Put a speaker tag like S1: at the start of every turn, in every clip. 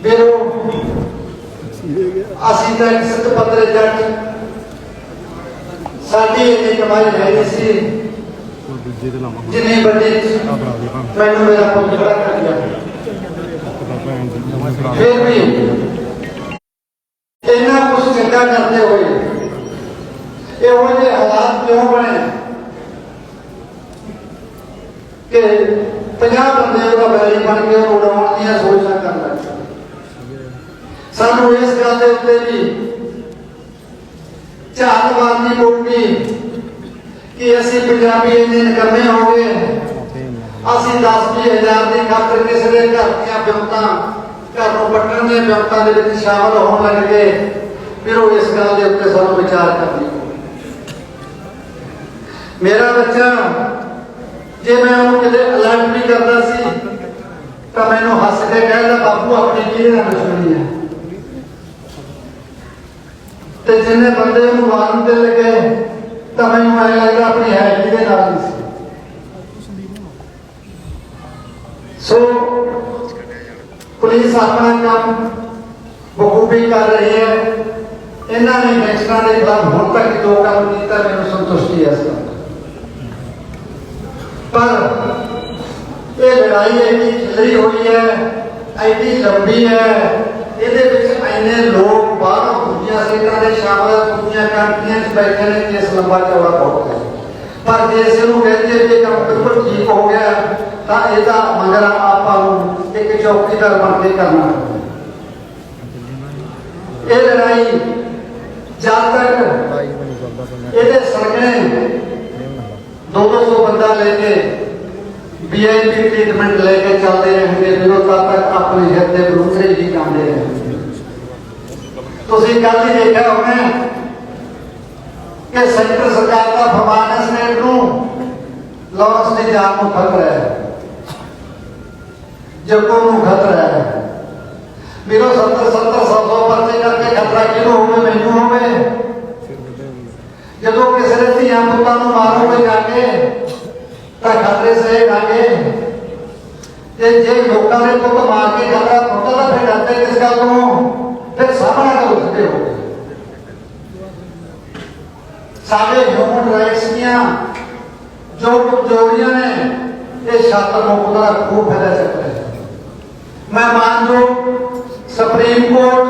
S1: फिर असी तो एक सिद्ध पत्र जट साडी इन्नी कमाई है नहीं सी जिन्नी बड़ी मैनू मेरा पुत खड़ा कर दिया। फिर भी इन्ना कुछ चंगा करते हुए इहो जे हालात क्यों बने कि 50 बंदे का बैरी बन के उड़ाउण दी सोचा कर लगे। सानू इस गल के उत्ते भी झात मारनी पऊगी कि असी पंजाबी इन्ने निकम्मे हो गए, असी 10-20 हज़ार की खातर किसी के घर दियां बिपतां घर को पट्टण के बिपतां दे विच शामिल होण लग गए। फिर वो इस गल के उत्ते सानू विचार करनी। मेरा बच्चा जे मैं उन्होंने किते अलर्ट भी करता सी तो मैनू हस के कहता बापू अपनी किहदे नाल दुश्मनी है, ते जिन्ने बंदे उन्होंने मारन ते लगे तो मैनू ऐ लगता अपनी है किहदे नाल सी। सो पुलिस अपना काम बखूबी कर रही है। इन्होंने गैंगस्टरां के खिलाफ हुण तक जो काम किया मैनू संतुष्टि है। इस पर यह लड़ाई एडी खिलरी हुई है, एडी लंबी है, इन्ने लोग बाहरों दूसरिया सीटा से शामिल दूसरिया कंट्रियां बैठे ने, केस लंबा चौड़ा बहुत है। पर जे इस कहते कि काम बिल्कुल ठीक हो गया तो यदा मगर आप एक चौकीदार बन के करना। ये लड़ाई जब तक ये सड़कें 200 बंदा लेके VIP ट्रीटमेंट लेके चलते रहेंगे, तब तक अपने हित के विरुद्ध ही जाते रहेंगे। तुसीं कल ही देखा होना कि सेंटर सरकार का फरमान है स्टेट को लॉरेंस की जान को खतरा है, जग्गू को खतरा है। मेरे 70-100 पर्चे करके खतरा किहनूं होवे, मैनूं होवे। जदों किसी ने धीआं पुत्तां नूं मारोगे जाके तो खतरे से आगे जे लोगों ने पुत मार के खतरा पुत्ता तो फिर डरते किस गल को, फिर सामना कर उसके हो। सारे ह्यूमन राइट्स दियां जो कमजोरियां ने ये छात्र मुकदमा खूब फैला सकते हैं। मैं मान लो सुप्रीम कोर्ट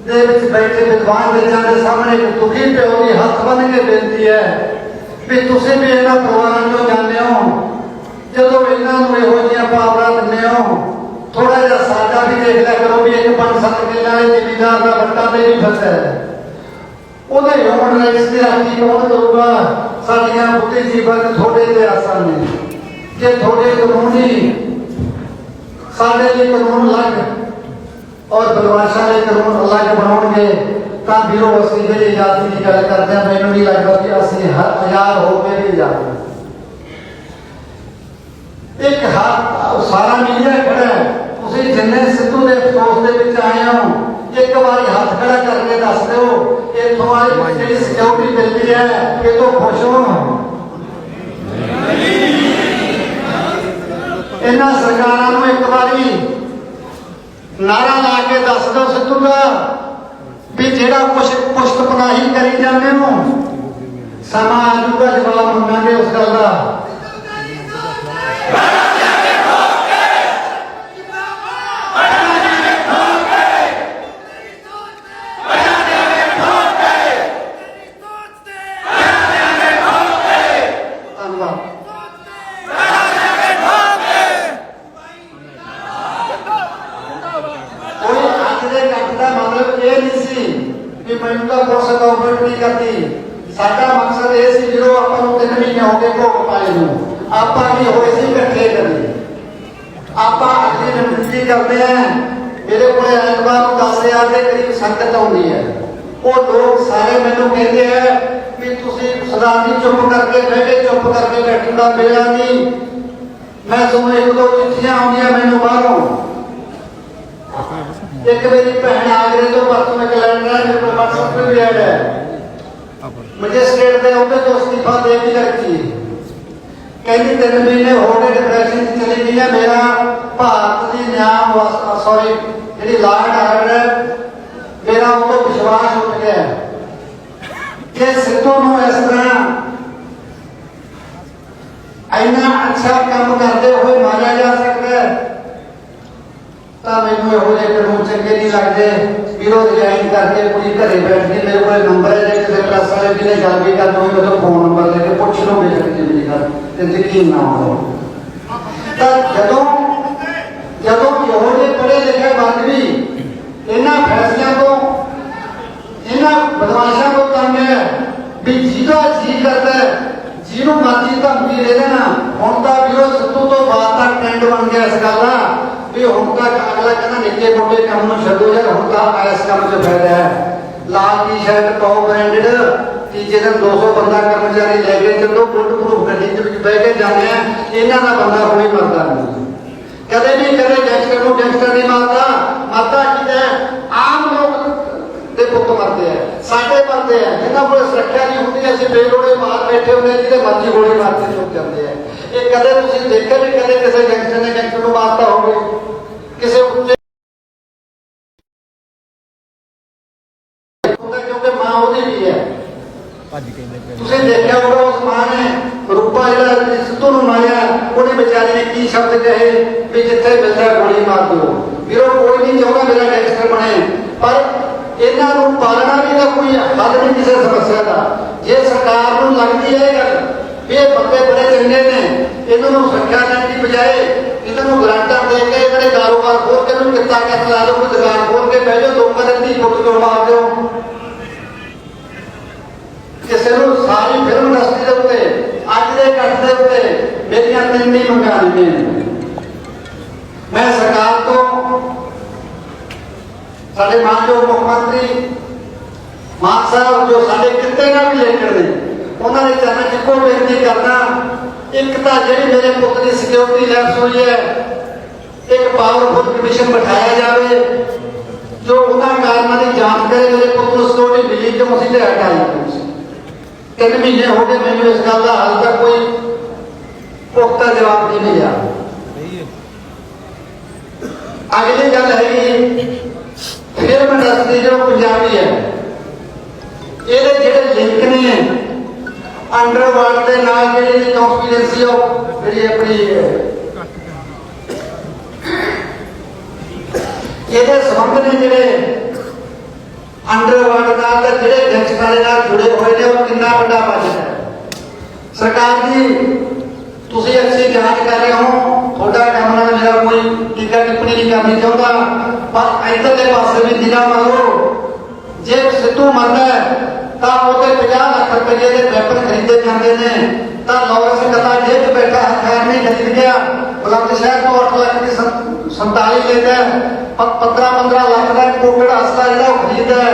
S1: दे विच बैठे विद्वान जजां के सामने एक दुखी प्यो की हथ बन के बेनती है भी तुसीं भी इन्हां परिवारां चों जांदे हो, जदों इन्हां नूं इहो जिहियां पावरां दिंदे हो, थोड़ा जिहा साडा भी देख लिया करो भी एक 5-7 किल्ले वाले जिमीदार का बट्टा ते भी फसदा है। ਉਹਦੇ ਹਿਊਮਨ ਰਾਈਟਸ ਦੀ ਰਾਖੀ ਕੌਣ ਕਰੂਗਾ? ਸਾਡੀਆਂ ਬੁੱਧੀਜੀਵਨ ਤੁਹਾਡੇ ਤੇ ਆਸਾਂ ਨੇ। ਜੇ ਤੁਹਾਡੇ ਕਾਨੂੰਨ ਹੀ ਸਾਡੇ ਲਈ ਕਾਨੂੰਨ ਅਲੱਗ ਔਰ ਬਦਮਾਸ਼ਾਂ ਦੇ ਕਾਨੂੰਨ ਅਲੱਗ ਬਣਾਉਣਗੇ ਤਾਂ ਵੀਰੋ ਅਸੀਂ ਜਿਹੜੀ ਆਜ਼ਾਦੀ ਦੀ ਗੱਲ ਕਰਦੇ ਹਾਂ, ਮੈਨੂੰ ਨਹੀਂ ਲੱਗਦਾ ਕਿ ਅਸੀਂ ਆਜ਼ਾਦ ਹੋ ਕੇ ਵੀ ਆਜ਼ਾਦ। ਇੱਕ ਹੱਥ ਸਾਰਾ ਮੀਡੀਆ ਖੜਾ ਹੈ, ਤੁਸੀਂ ਜਿੰਨੇ ਸਿੱਧੂ ਦੇ ਅਫਸੋਸ ਦੇ ਵਿੱਚ ਆਏ ਹੋ एक बार हाथ खड़ा करके दस दो तुम्हारी सिक्योरिटी मिलती है कि तो खुश हो। इन्हां सरकारां नूं एक बारी नारा ला के दस दो सिद्धू का भी जेड़ा कुछ पुश्त पनाही करी जाते हो समा आजूगा जवाब मंगांगे उस गल का। साडा मकसद यह सी जो आपां नूं 3 महीने हो गए भोग पाए नूं आपां भी होए सी इकट्ठे करी आपां अगली विनती करते हैं। मेरे को ऐतवार को 10,000 के करीब संगत आउंदी है। वो लोग सारे मैनूं कहते हैं कि तुसीं सरदार जी चुप करके बह के चुप करके बैठण दा बेला नहीं। मैं सुनो 1-2 चिट्ठियां आउंदियां मैनूं बाहरों। एक मेरी भैन आगरे तो परसों एक लैंडर है मेरे को WhatsApp पे भी ऐड है, मजिस्ट्रेट ने उन्हें तो इस्तीफा दे भी रखी। कहती 3 महीने हो गए डिप्रेशन चली गई है। मेरा भारत की न्याय सॉरी जी लॉ एंड ऑर्डर है मेरा वो तो विश्वास उठ गया कि सिद्धू नूं इस तरह इन्ना अच्छा काम करते हुए मारिया जा सकता है तो मैनू यहो जे कानून चंगे नहीं लगते भी रिजाइन करके पूरी घरे बैठ के मेरे को नंबर है किसी प्रेस वाले भी ने गल भी कर दो मेरे फोन नंबर लेके पूछ लो मेरे से मेरी गल तो यकीन ना हो तो जदों जदों यहो जे पढ़े लिखे बंद भी इन्हां फैसलों को इन्हां बदमाशों को तंग है भी जिहदा जी करता है जिन्हों मर्जी धमकी दे देना हुण तां भी सिद्धू तो बाद तक ट्रेंड बन गया इस गल का भी हुण तक अगला कहना निक्के मोटे काम नूं छड्डो यार हुण तां इस काम च फायदा है लाल टी शर्ट पाओ ब्रांडेड तीजे दिन 200 बंदा कर्मचारी लैके चलो बुलेट प्रूफ गड्डी च बह के जाने इन्हां दा बंदा कोई मरदा नहीं कदे भी कदे गैंगस्टर नूं गैंगस्टर नहीं मारदा मारदा की आम लोग ते पुत मरते हैं साडे मरते हैं जिन्हां कोल सुरक्षा नहीं होंदी असीं बेलोड़े मार बैठे होंदे जिहदे मर्जी गोली मार के चुक जाते हैं ये कदे तुसीं देखिआ भी कदे किसी गैंगस्टर ने गैंगस्टर नूं मारता होवे किसी उत्ते क्योंकि मां ओहदी भी है तुसीं देखिआ होगा उस मां ने रूपा जिहड़ा सिद्धू नूं मारिया ਉਹਨੇ बेचारी ने की शब्द कहे भी जिथे मिलदा गोली मार दो ਵੀਰੋ कोई नहीं चाहुंदा मेरा गैंगस्टर बने पर इन्हां नूं पालना भी तां कोई हल नहीं किसी समस्या का जे सरकार नूं लगदी है गल भी ये बंदे बड़े चंगे ने इन्हां नूं सुरक्षा देण दी बजाए इन्हां नूं ग्रांटां दे के इन्हां कारोबार खोल के इन्हां कित्ता कैस ला लो कोई दुकान खोल के बह जाओ लोकां दी पुੱਤ क्यों मार दो किसी नूं सारी फिल्म इंडस्ट्री दे उत्ते अज दे कट दे उत्ते मेरियां तीन ही मंगां ने मैं सरकार तो साडे मानयोग मुख्यमंत्री मान साहब जो साडे किते नाल भी लिंकड ने उन्हां दे चरणन च इक्को बेनती करना एक तां जिहड़ी मेरे पुੱਤ दी सिक्योरिटी लैप्स हुई है एक पावरफुल कमीशन बिठाया जाए जो उन्हां कारणों की जांच करे मेरे पुੱਤ नूं सिक्योरिटी मिली क्यों असीं ते हटाई 3 महीने हो गए मैनूं इस गल का हाल तक कोई पुख्ता जवाब नहीं मिला अगली गल है फिल्म इंडस्ट्री जो पंजाबी है ये जेडे लिंक ने अंडरवर्ल्ड के नाल जेडी कॉन्स्पिरेसी जी अपनी ये संबंध ने जेडे अंडरवर्ल्ड नाल जेडे गैंगस्टरां दे नाल जुड़े हुए ने वो कितना बड़ा बजट है सरकार जी तुसीं अच्छी जांच कर रहे हो थोड़ा काम नाल मेरा कोई टीका टिप्पणी नहीं करनी चाहता पर इधरले पासे भी निगाह मारो जे सिद्धू मरदा है तो वो 50 लाख रुपये के वैपन खरीदे जाते हैं तो लॉरेंस कथा जेब च बैठा हथियार नहीं खरीद गया बुलंदशहर तो 8 लाख की 47 लेता है 15-15 लाख का कोकड़ हस्ता जो खरीदता है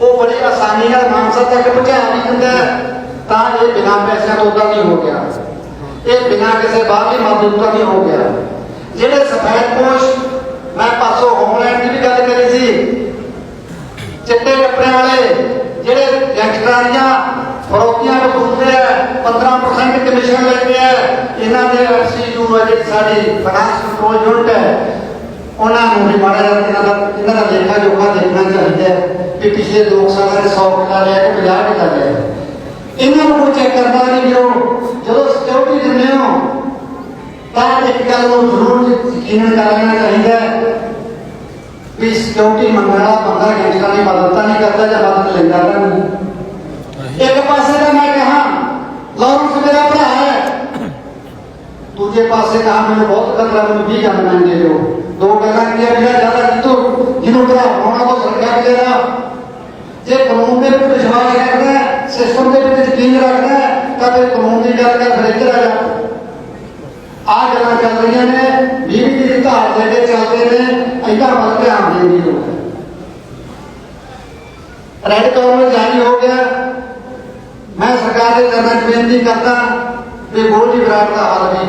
S1: वो बड़ी आसानी मानसा तक पहुंचा भी दिता है तो ये बिना पैसों तो उदा नहीं हो गया ये बिना किसी बाहरली मदद का नहीं हो गया जेडे सफेद पोश मैं पासों होमलैंड की भी गल करी सी चिट्टे कपड़े वाले जेडे गैंगस्टरां दीयां फरोतियां वसूलते हैं 15% कमीशन लेते हैं इन्हां दे FCU जी साडी फाइनेंस कंट्रोल यूनिट है उन्होंने भी माड़ा इन्हां दा लेखा जोखा देखना चाहिए कि पिछले 2 साल में 100 किला लिया कि 50 किला लिया इन्हों को चेक करना नहीं जो जो सिक्योरिटी दिंदे हो तो एक गल जरूर यकीन कर लेना चाहिए भी सिक्योरिटी मंगने वाला बंदा गैंगस्टर की मदद नहीं करता या मदद लेता नहीं एक पासे का मैं कहा लॉरेंस मेरा भरा है दूजे पासे कहा मैंने बहुत खतरा मैंने भी जानना है जो 2 गल्लां किया मेरा ज्यादा जिन्हों भरा होना तो सरकार मिलेगा जे कानून के विच विश्वास रखना है सिस्टम के विच यकीन रखना है तो फिर कानून की गल कर फिर इधर आ गल्लां चल रही ने 20 की धार लेके चलते हैं इधर वल ध्यान देने की लोड़ है रेड कॉर्नर जारी हो गया मैं सरकार के चरणों में बेनती करता कि गोल्डी बराड़ का हल भी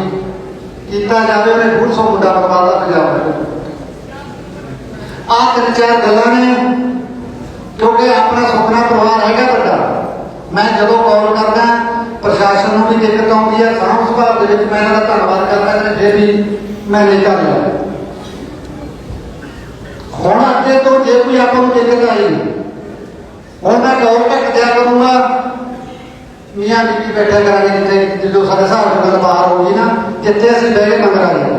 S1: किया जाए उन्हें 150 मुंडा बर्बाद पंजाब आ 3-4 गल्लां ने क्योंकि अपना सुपना परिवार है बड़ा मैं जो कॉल करना प्रशासन को भी दिक्कत आती है साफ सुभाव मैं धन्यवाद करना फिर भी मैं नहीं कर लिया ਹੁਣ ਅੱਗੇ ਤੋਂ ਜੇ ਕੋਈ ਆਪਾਂ ਨੂੰ ਦਿੱਕਤ ਆਈ ਹੁਣ मैं गौर घट दिया करूँगा मियाँ बीबी बैठा करा जिथे जो साढ़े हिसाब से गल बाहर होगी ना जिथे असं बह के मंगरा लेंगे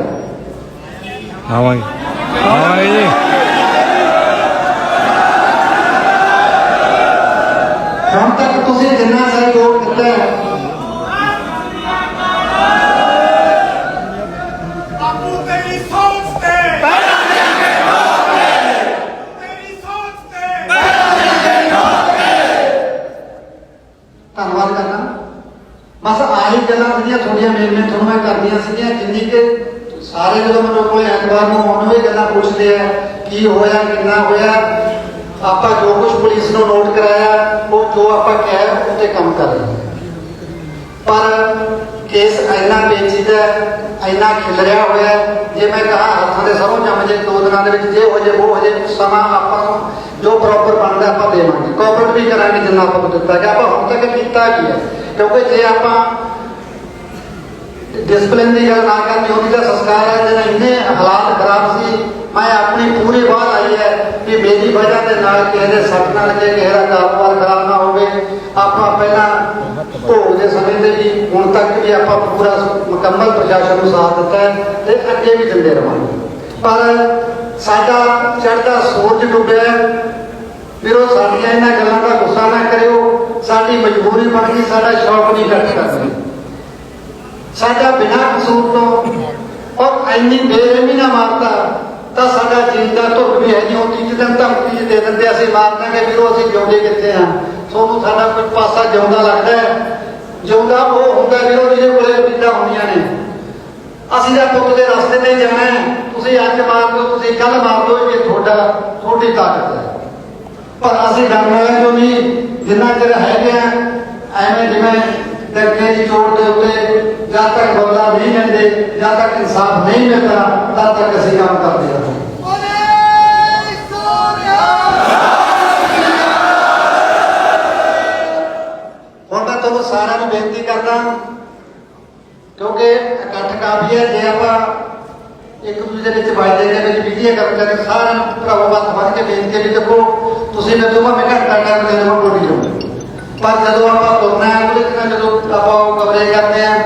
S1: हम तक तुम जिन्ना सहयोग दिता है धन्यवाद करना बस आही गल्लां सीगियां थोड़ियां मेरियां थोड़ा मैं करदियां सीगियां जिन्नी कि सारे जो मेरे को ऐतवार को आने भी गल्लां पुछदे आ की होया किन्ना होया आपां जो कुछ पुलिस ने नोट कराया वो जो आपां कह उत्ते काम कर रहे हैं पर केस इन्ना पेचीदा इन्ना खिलरिया होया जे मैं कहा हाथों के सरों जम जे 2 दिनों के विच जे हो जे वो हो जे समा आपां जो प्रॉपर बनता आप देवे कोऑपरेट भी करा जिन्ना आप दिता कि आप हम तक किया की है क्योंकि जे आप डिसिपलिन की गल ना करनी होती तो संस्कार है जो इन्ने हालात खराब सी मैं अपनी पूरी बात आई है कि मेरी वजह के नाल किसी के सट ना लगे किसी का कारोबार खराब ना हो आप पहला भोग के समय से भी हुण तक भी आप पूरा मुकम्मल प्रशासन को साथ दिता है तो अगे भी दिंदे रहांगे पर साडा चढ़ता सूरज डुब्बिया फिर साडियां इन्हां गल्लां दा गुस्सा ना करियो साडी मजबूरी बन गई साडा शौक नहीं घट करना साडा बिना कसूर तो और इन्नी बेरहमी ना मारता तो साडा जीन का धुप भी है नहीं होती जिस दिन धमकी दे देंगे असं मार देंगे फिर असं जिउंदे कित्थे हाँ सोनू साडा कोई पासा जिउंदा लगता है जिउंदा वो हुंदा फिर जिहदे कोले बीता होंदियां ने ਅਸੀਂ ਤਾਂ ਪੁੱਤ ਦੇ ਰਸਤੇ ਤੇ ਜਾਣਾ ਹੈ ਤੁਸੀਂ ਅੱਜ ਮਾਰ ਦਿਓ ਤੁਸੀਂ ਕੱਲ ਮਾਰ ਦਿਓ ਇਹ ਤੁਹਾਡੀ ਤਾਕਤ ਹੈ ਪਰ ਅਸੀਂ ਡਰਨਾ ਕਿਉਂ ਨਹੀਂ ਜਿੰਨਾ ਚਿਰ ਹੈਗੇ ਆ ਐਵੇਂ ਜਿਵੇਂ ਡੱਕੇ ਦੀ ਚੋਟ ਦੇ ਉੱਤੇ ਜਦ ਤੱਕ ਬਦਲਾ ਨਹੀਂ ਲੈਂਦੇ ਜਦ ਤੱਕ ਇਨਸਾਫ ਨਹੀਂ ਮਿਲਦਾ ਤਦ ਤੱਕ ਅਸੀਂ ਕੰਮ ਕਰਦੇ ਰਹਾਂਗੇ ਹੁਣ ਮੈਂ ਤੁਹਾਨੂੰ ਸਾਰਿਆਂ ਨੂੰ ਬੇਨਤੀ ਕਰਦਾ क्योंकि इकट्ठ काफी है जे आप एक दूसरे के वायदे के विधिया कर्मचारी सारे भरावों हथ बन के बेनती भी देखो तुम मैं दूंगा मैं घंटा टाइम दे दूंगा कोई नहीं पर जो आप तुरना है वो जो आप कवरेज करते हैं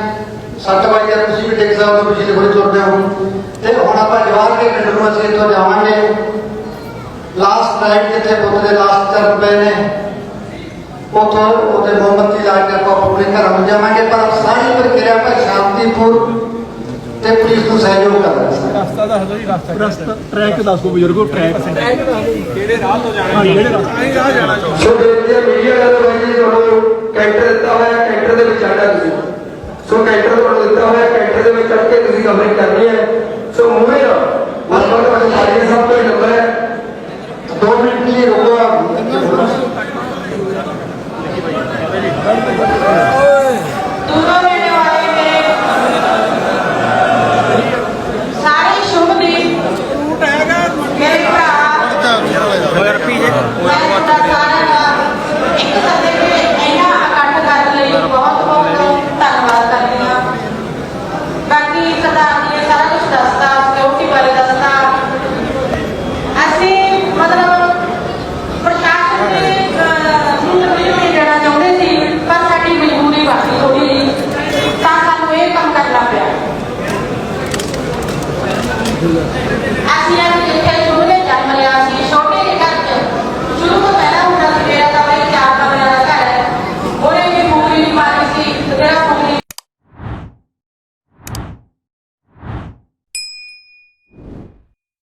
S1: 60 बजे तुम भी देख सकते हो पिछले बड़ी तुरते हो तो हम आप जवाहर के पिंड में असं इतों जावे लास्ट नाइट जितने पुत के लास्ट चरण पे ने उतो मोमबत्ती ला के आप अपने घर में जावे पर सारी प्रक्रिया पर शांतिपूर्ण पुलिस को सहयोग कर रास्ता ट्रैक दस दो बुजुर्गो ट्रैक सो मीडिया कैंटर दिता हुआ कैंटर के चढ़ना सो कैंटर दिता हुआ कैंटर के चढ़ के कवरेज करनी है सो मूवे सारे सब कोई नंबर है 2 मिनट के लिए रुको
S2: दूरों रहने वाले मेरे सारे शुभ दिन मेरे भरा मैं ਤੁਹਾਡਾ ਸਾਰਿਆਂ ਦਾ ਇੱਕ ਸੱਦੇ ਤੇ ਇੰਨਾ ਇਕੱਠ ਕਰਨ ਲਈ ਬਹੁਤ ਬਹੁਤ ਧੰਨਵਾਦ ਕਰਦੀ ਹਾਂ ਬਾਕੀ ਸਰਦਾਰ ਜੀ ਨੇ ਸਾਰਾ ਕੁਝ ਦੱਸਤਾ ਸਿਕਿਉਰਿਟੀ ਬਾਰੇ ਦੱਸਤਾ ਅਸੀਂ ਮਤਲਬ ਪ੍ਰਸ਼ਾਸਨ ਦੇ ਨੂੰ ਤਕਲੀਫ ਨਹੀਂ ਦੇਣਾ ਚਾਹੁੰਦੇ ਸੀ ਪਰ ਸਾਡੀ ਮਜਬੂਰੀ ਬਾਕੀ ਥੋੜੀ ਜਿਹੀ ਤਾਂ ਸਾਨੂੰ ਇਹ ਕੰਮ ਕਰਨਾ ਪਿਆ ਅਸੀਂ